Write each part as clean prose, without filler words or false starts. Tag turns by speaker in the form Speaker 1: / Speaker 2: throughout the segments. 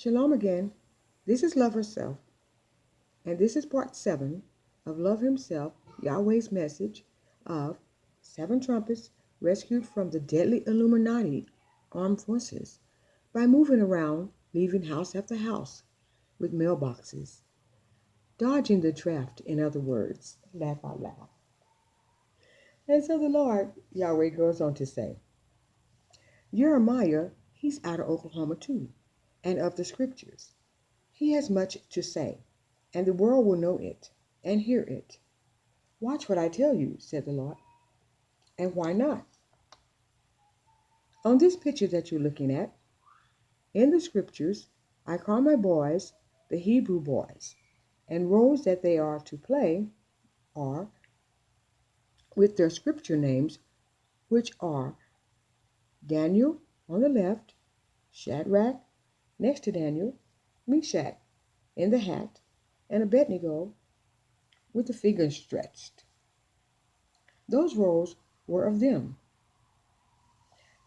Speaker 1: Shalom again. This is Love Herself, and this is part 7 of Love Himself, Yahweh's message of 7 trumpets rescued from the deadly Illuminati Armed Forces by moving around, leaving house after house with mailboxes. Dodging the draft, in other words. Laugh out loud. And so the Lord, Yahweh, goes on to say, Jeremiah, he's out of Oklahoma too, and of the scriptures. He has much to say, and the world will know it and hear it. Watch what I tell you, said the Lord. And why not? On this picture that you're looking at, in the scriptures, I call my boys the Hebrew boys, and roles that they are to play are with their scripture names, which are Daniel on the left, Shadrach next to Daniel, Meshach in the hat, and Abednego with the fingers stretched. Those roles were of them.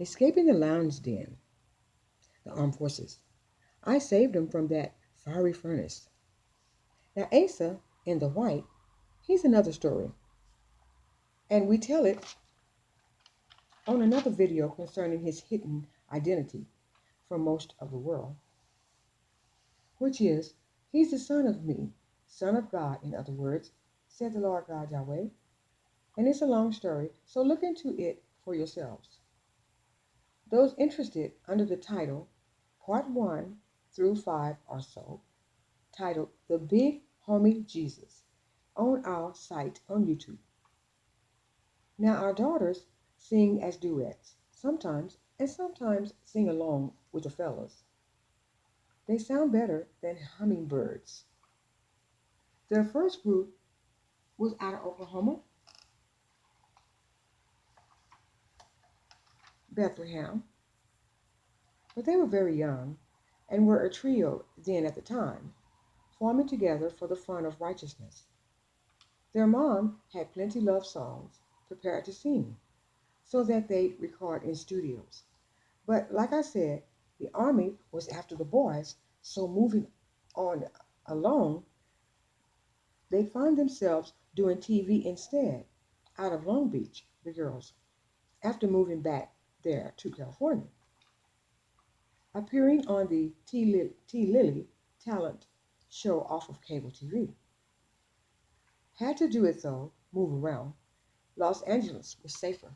Speaker 1: Escaping the lounge den, the armed forces, I saved them from that fiery furnace. Now Asa, in the white, he's another story. And we tell it on another video concerning his hidden identity from most of the world, which is, he's the son of me, son of God, in other words, said the Lord God Yahweh. And it's a long story, so look into it for yourselves. Those interested under the title, Part 1 through 5 or so, titled The Big Homie Jesus, on our site on YouTube. Now our daughters sing as duets, sometimes, and sometimes sing along with the fellas. They sound better than hummingbirds. Their first group was out of Oklahoma, Bethlehem, but they were very young and were a trio then at the time, forming together for the fun of righteousness. Their mom had plenty love songs prepared to sing, so that they'd record in studios. But like I said, the Army was after the boys, so moving on along, they found themselves doing TV instead, out of Long Beach, the girls, after moving back there to California. Appearing on the T. Lily talent show off of cable TV. Had to do it though, move around. Los Angeles was safer.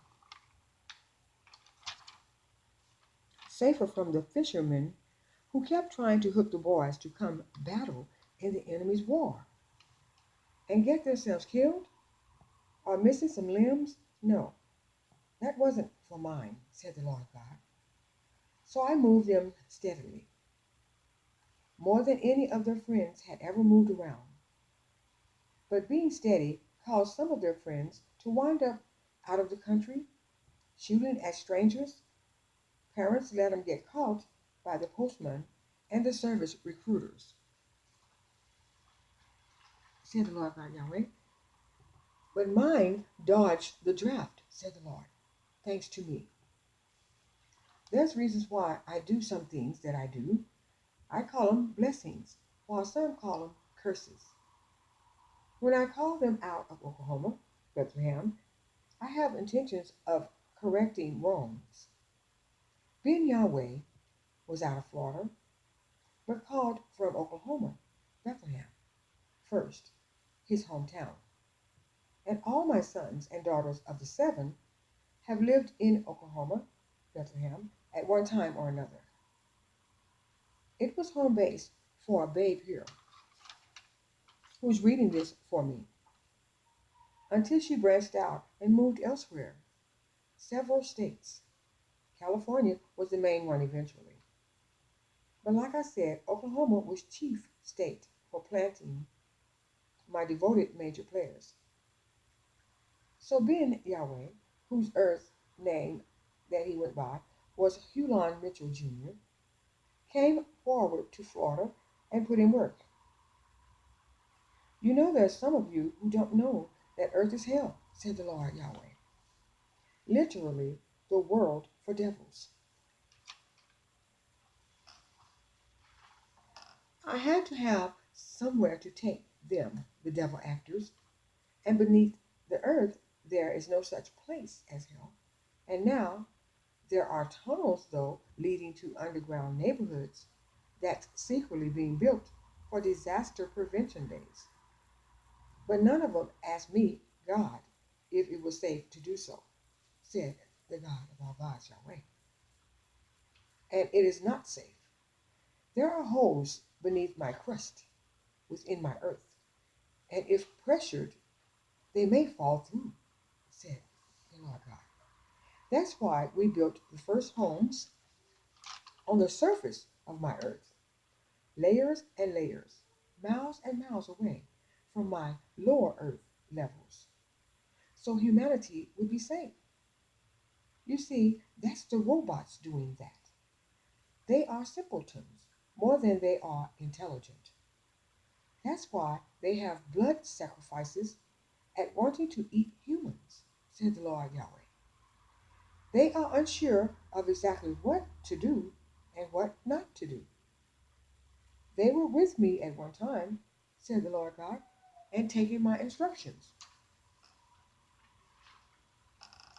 Speaker 1: Safer from the fishermen who kept trying to hook the boys to come battle in the enemy's war. And get themselves killed? Or missing some limbs? No, that wasn't for mine, said the Lord God. So I moved them steadily, more than any of their friends had ever moved around. But being steady caused some of their friends to wind up out of the country, shooting at strangers. Parents let them get caught by the postman and the service recruiters, said the Lord God Yahweh. But mine dodged the draft, said the Lord, thanks to me. There's reasons why I do some things that I do. I call them blessings, while some call them curses. When I call them out of Oklahoma, Bethlehem, I have intentions of correcting wrongs. Ben Yahweh was out of Florida, but called from Oklahoma, Bethlehem, first, his hometown. And all my sons and daughters of the 7 have lived in Oklahoma, Bethlehem, at one time or another. It was home base for a babe here, who's reading this for me, until she branched out and moved elsewhere, several states. California was the main one eventually. But like I said, Oklahoma was chief state for planting my devoted major players. So Ben Yahweh, whose earth name that he went by was Hulon Mitchell Jr., came forward to Florida and put in work. You know there's some of you who don't know that earth is hell, said the Lord Yahweh. Literally, the world for devils. I had to have somewhere to take them, the devil actors, and beneath the earth there is no such place as hell. And now there are tunnels, though, leading to underground neighborhoods that's secretly being built for disaster prevention days. But none of them asked me, God, if it was safe to do so, said the God of all gods, Yahweh. And it is not safe. There are holes beneath my crust, within my earth, and if pressured, they may fall through, said the Lord God. That's why we built the first homes on the surface of my earth, layers and layers, miles and miles away from my lower earth levels, so humanity would be safe. You see, that's the robots doing that. They are simpletons more than they are intelligent. That's why they have blood sacrifices at wanting to eat humans, said the Lord Yahweh. They are unsure of exactly what to do and what not to do. They were with me at one time, said the Lord God, and taking my instructions.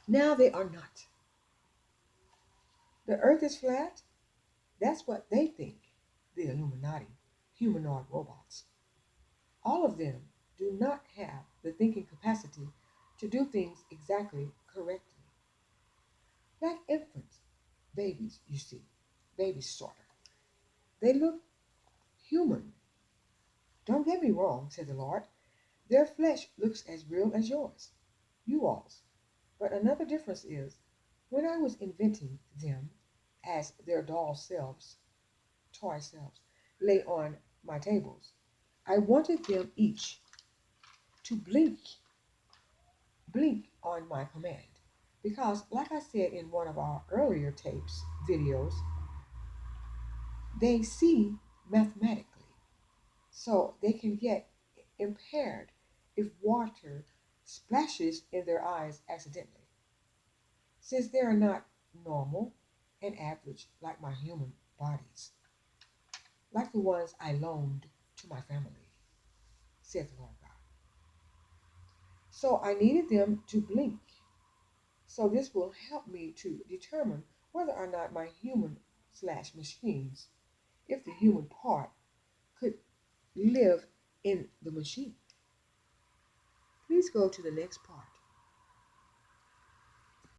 Speaker 1: Now they are not. The earth is flat. That's what they think, the Illuminati, humanoid robots. All of them do not have the thinking capacity to do things exactly correctly. Like infants, babies, you see, babies sort of. They look human. Don't get me wrong, said the Lord. Their flesh looks as real as yours, you all's. But another difference is, when I was inventing them as their doll selves, toy selves, lay on my tables, I wanted them each to blink on my command. Because, like I said in one of our earlier tapes, videos, they see mathematically. So they can get impaired if water splashes in their eyes accidentally, since they are not normal and average like my human bodies, like the ones I loaned to my family, said the Lord God. So I needed them to blink. So this will help me to determine whether or not my human slash machines, if the human part, could live in the machine. Please go to the next part.